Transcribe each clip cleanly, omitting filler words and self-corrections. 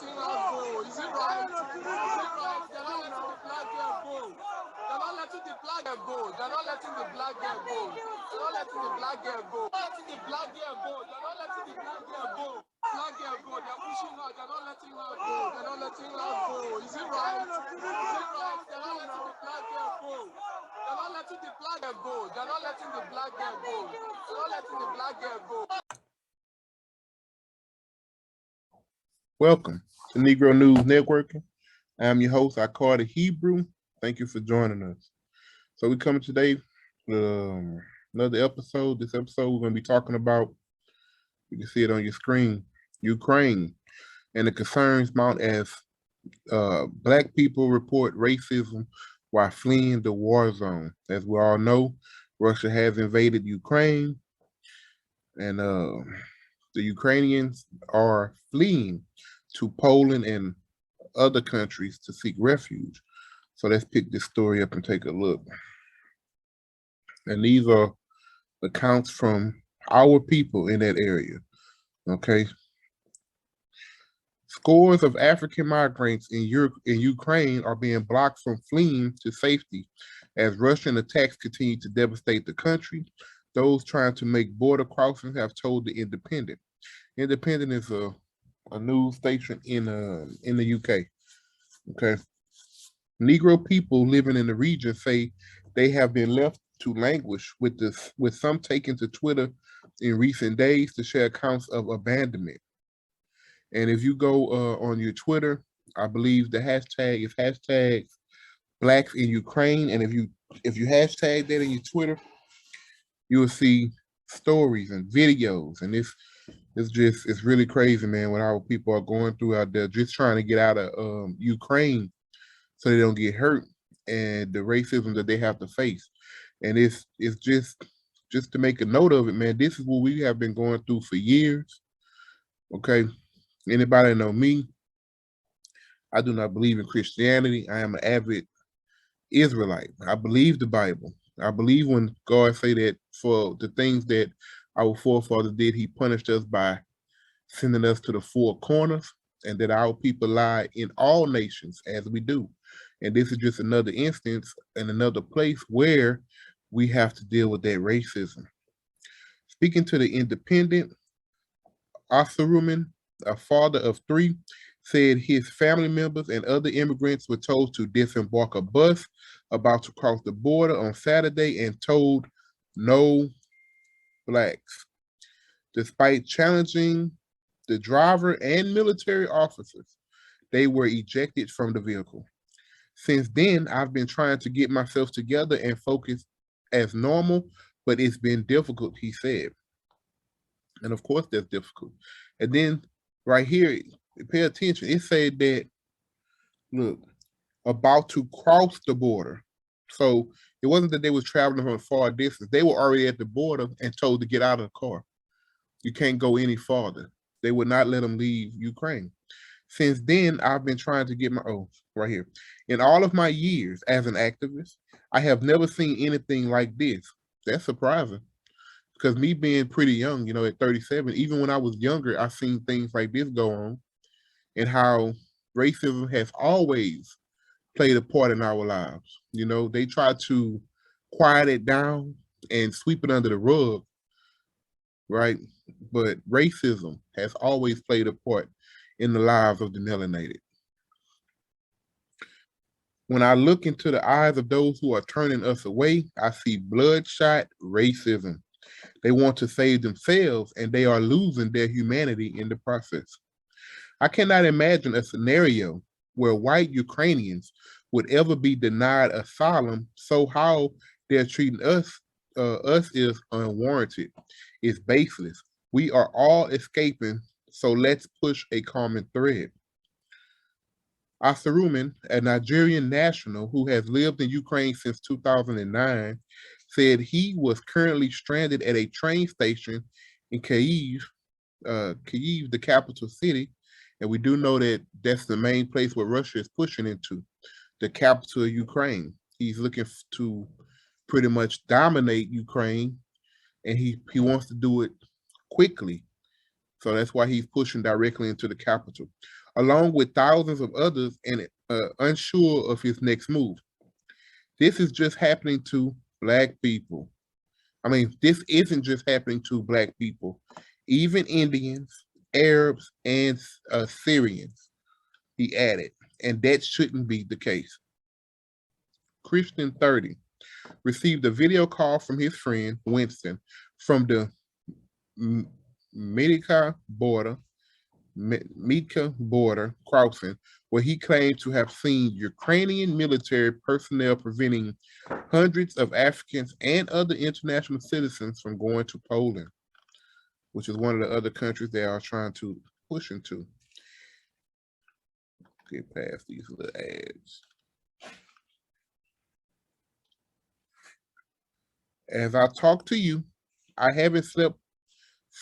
letting her go. Is it right? Is it right? They're not letting the black girl go. They're not letting the black girl go. They're not letting the black girl go. They're not letting the black girl go. They're not letting the black girl go. They're not letting the black girl go. Black girl go. They're pushing her. They're not letting her go. They're not letting her go. Is it right? Is it right? They're not letting the black girl go. They're not letting the black girl go. They're not letting the black girl go. They're not letting the black girl go. Welcome to Negro News Networking. I'm your host, Carter Hebrew. Thank you for joining us. So we come today with another episode. This episode we're going to be talking about, you can see it on your screen, Ukraine and the concerns mount as Black people report racism while fleeing the war zone. As we all know, Russia has invaded Ukraine, and the Ukrainians are fleeing to Poland and other countries to seek refuge. So let's pick this story up and take a look. And these are accounts from our people in that area, okay? Scores of African migrants in Ukraine are being blocked from fleeing to safety as Russian attacks continue to devastate the country. Those trying to make border crossings have told the Independent. Independent is a news station in the UK. Okay. Negro people living in the region say they have been left to languish with some taken to Twitter in recent days to share accounts of abandonment. And if you go on your Twitter, I believe the hashtag is hashtag Blacks in Ukraine. And if you hashtag that in your Twitter, you will see stories and videos. And it's really crazy, man, what our people are going through out there, just trying to get out of Ukraine so they don't get hurt, and the racism that they have to face. And it's just to make a note of it, man, this is what we have been going through for years. Okay. Anybody know me? I do not believe in Christianity. I am an avid Israelite. I believe the Bible. I believe when God say that for the things that our forefathers did, he punished us by sending us to the four corners, and that our people lie in all nations as we do. And this is just another instance and another place where we have to deal with that racism. Speaking to the Independent, Osaruman, a father of three, said his family members and other immigrants were told to disembark a bus about to cross the border on Saturday and told no Blacks. Despite challenging the driver and military officers, they were ejected from the vehicle. Since then, I've been trying to get myself together and focus as normal, but it's been difficult, he said. And of course, that's difficult. And then right here, pay attention. It said that, look, about to cross the border. So it wasn't that they was traveling from a far distance. They were already at the border and told to get out of the car. You can't go any farther. They would not let them leave Ukraine. Since then, I've been trying to get right here. In all of my years as an activist, I have never seen anything like this. That's surprising. Because me being pretty young, at 37, even when I was younger, I've seen things like this go on, and how racism has always played a part in our lives. They try to quiet it down and sweep it under the rug, right? But racism has always played a part in the lives of the melanated. When I look into the eyes of those who are turning us away, I see bloodshot racism. They want to save themselves, and they are losing their humanity in the process. I cannot imagine a scenario where white Ukrainians would ever be denied asylum, so how they're treating us is unwarranted. It's baseless. We are all escaping, so let's push a common thread. Asaruman, a Nigerian national who has lived in Ukraine since 2009, said he was currently stranded at a train station in Kyiv, the capital city. And we do know that that's the main place where Russia is pushing into, the capital of Ukraine. He's looking to pretty much dominate Ukraine, and he wants to do it quickly. So that's why he's pushing directly into the capital. along with thousands of others, and unsure of his next move. This is just happening to Black people. I mean, this isn't just happening to Black people, even Indians, Arabs, and Syrians, he added, and that shouldn't be the case. Christian 30 received a video call from his friend Winston from the Mitka border, crossing, where he claimed to have seen Ukrainian military personnel preventing hundreds of Africans and other international citizens from going to Poland, which is one of the other countries they are trying to push into. Get past these little ads. As I talk to you, I haven't slept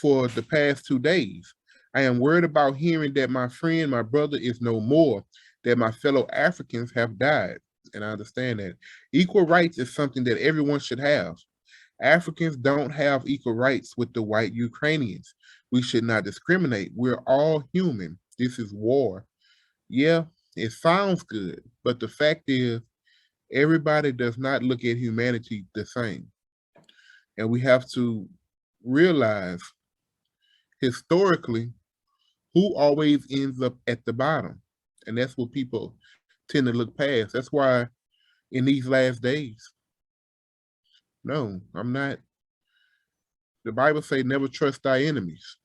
for the past 2 days. I am worried about hearing that my friend, my brother, is no more, that my fellow Africans have died. And I understand that. Equal rights is something that everyone should have. Africans don't have equal rights with the white Ukrainians. We should not discriminate. We're all human. This is war. Yeah, it sounds good, but the fact is, everybody does not look at humanity the same. And we have to realize, historically, who always ends up at the bottom? And that's what people tend to look past. That's why in these last days, no, I'm not. The Bible says never trust thy enemies.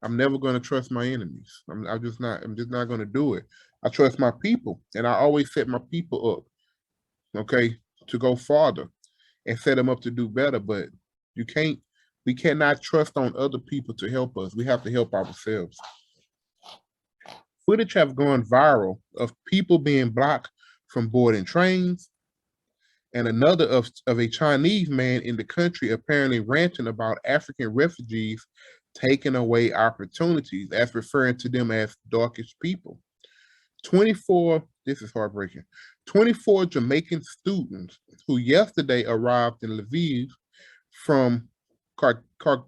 I'm never going to trust my enemies. I'm just not going to do it. I trust my people, and I always set my people up, okay, to go farther and set them up to do better. But we cannot trust on other people to help us. We have to help ourselves. Footage have gone viral of people being blocked from boarding trains, and another of a Chinese man in the country apparently ranting about African refugees taking away opportunities, as referring to them as darkish people. 24, this is heartbreaking, 24 Jamaican students who yesterday arrived in Lviv from Kharkiv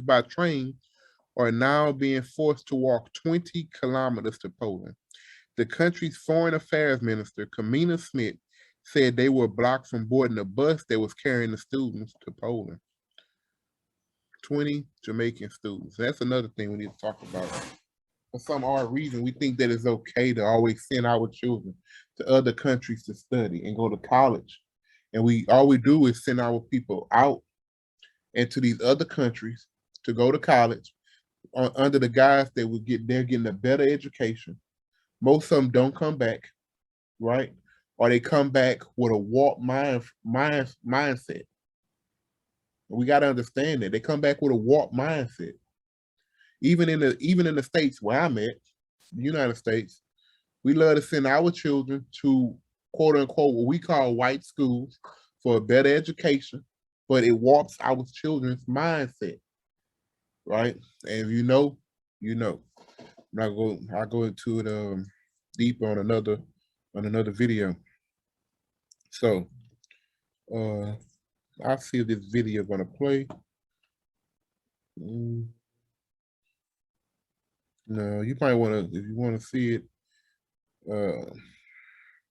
by train are now being forced to walk 20 kilometers to Poland. The country's foreign affairs minister, Kamina Smith, said they were blocked from boarding a bus that was carrying the students to Poland. 20 Jamaican students. That's another thing we need to talk about. For some odd reason, we think that it's okay to always send our children to other countries to study and go to college. And all we do is send our people out into these other countries to go to college under the guise that they're getting a better education. Most of them don't come back, right? Or they come back with a warped mindset. We got to understand that they come back with a warped mindset. Even in the states where I'm at, the United States, we love to send our children to quote unquote what we call white schools for a better education, but it warps our children's mindset, right? And you know, I'll go into it deeper on another video. So I'll see if this video gonna play. No, you might want to, if you want to see it,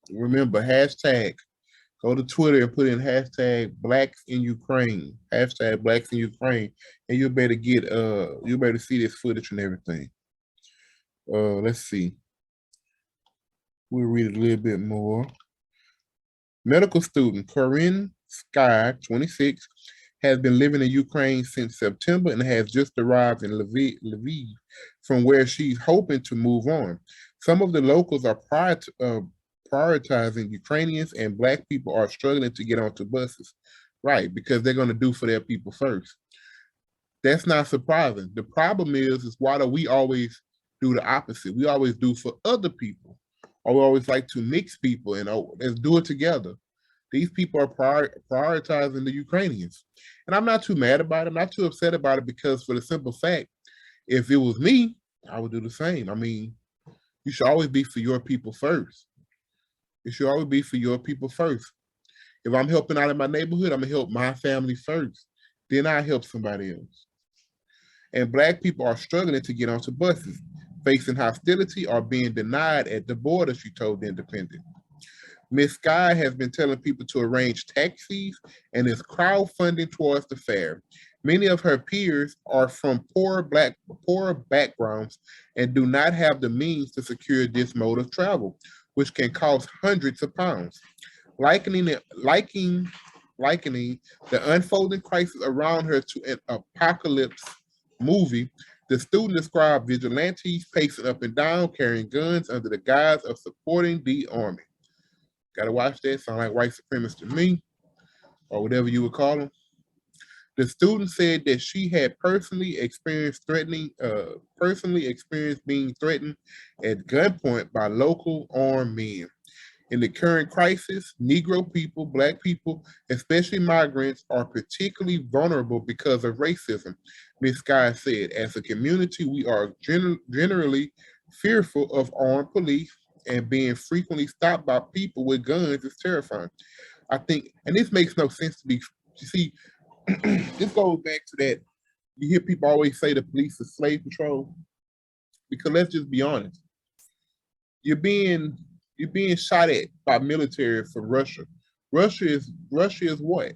remember hashtag, go to Twitter and put in hashtag Blacks in Ukraine, hashtag Blacks in Ukraine, and you'll better see this footage and everything. Let's see. We'll read it a little bit more. Medical student Corinne Sky, 26, has been living in Ukraine since September and has just arrived in Lviv, from where she's hoping to move on. Some of the locals are prioritizing Ukrainians, and Black people are struggling to get onto buses, right? Because they're going to do for their people first. That's not surprising. The problem is why do we always do the opposite? We always do for other people, or we always like to mix people and let's do it together. These people are prioritizing the Ukrainians. And I'm not too mad about it. I'm not too upset about it, because for the simple fact, if it was me, I would do the same. I mean, you should always be for your people first. It should always be for your people first. If I'm helping out in my neighborhood, I'm going to help my family first. Then I help somebody else. and Black people are struggling to get onto buses, facing hostility or being denied at the border, she told The Independent. Miss Sky has been telling people to arrange taxis and is crowdfunding towards the fair. Many of her peers are from poor backgrounds and do not have the means to secure this mode of travel, which can cost hundreds of pounds. Likening the unfolding crisis around her to an apocalypse movie, the student described vigilantes pacing up and down, carrying guns under the guise of supporting the army. Gotta watch that. Sound like white supremacists to me, or whatever you would call them. The student said that she had personally experienced being threatened at gunpoint by local armed men. In the current crisis, Negro people, Black people, especially migrants, are particularly vulnerable because of racism, Ms. Sky said. As a community, we are generally fearful of armed police, and being frequently stopped by people with guns is terrifying. I think, and this makes no sense to me. You see, this goes back to that. You hear people always say the police is slave patrol, because let's just be honest. You're being shot at by military from Russia. Russia is what?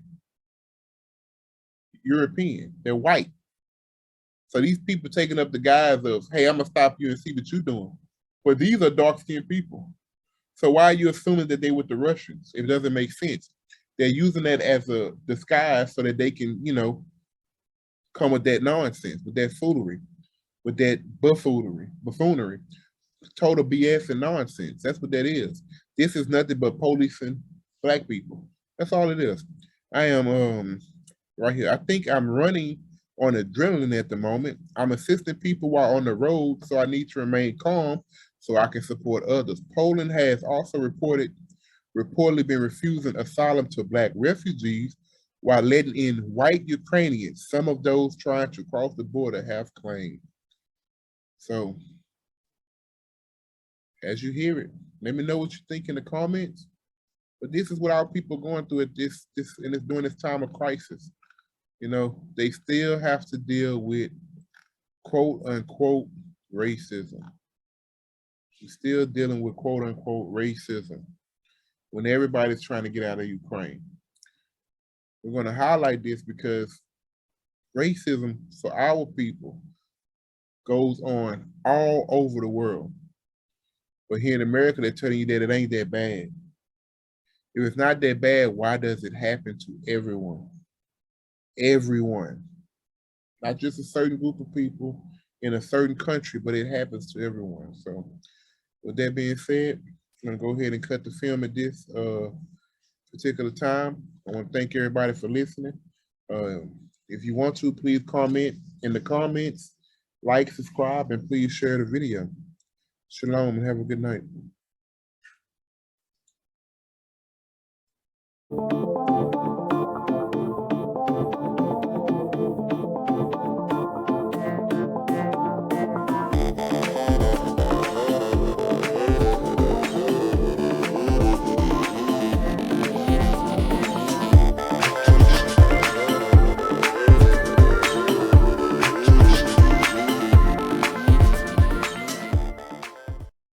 European. They're white. So these people taking up the guise of, hey, I'm gonna stop you and see what you're doing. But these are dark-skinned people. So why are you assuming that they with the Russians? It doesn't make sense. They're using that as a disguise so that they can, come with that nonsense, with that foolery, with that buffoonery, total BS and nonsense. That's what that is. This is nothing but policing Black people. That's all it is. I am right here. I think I'm running on adrenaline at the moment. I'm assisting people while on the road, so I need to remain calm so I can support others. Poland has also reportedly been refusing asylum to Black refugees while letting in white Ukrainians. Some of those trying to cross the border have claimed. So, as you hear it, let me know what you think in the comments. But this is what our people are going through at during this time of crisis. They still have to deal with quote unquote racism. We're still dealing with quote unquote racism when everybody's trying to get out of Ukraine. We're going to highlight this because racism for our people goes on all over the world. But here in America, they're telling you that it ain't that bad. If it's not that bad, why does it happen to everyone? Everyone. Not just a certain group of people in a certain country, but it happens to everyone. So with that being said, I'm going to go ahead and cut the film at this particular time. I want to thank everybody for listening. If you want to, please comment in the comments, like, subscribe, and please share the video. Shalom and have a good night.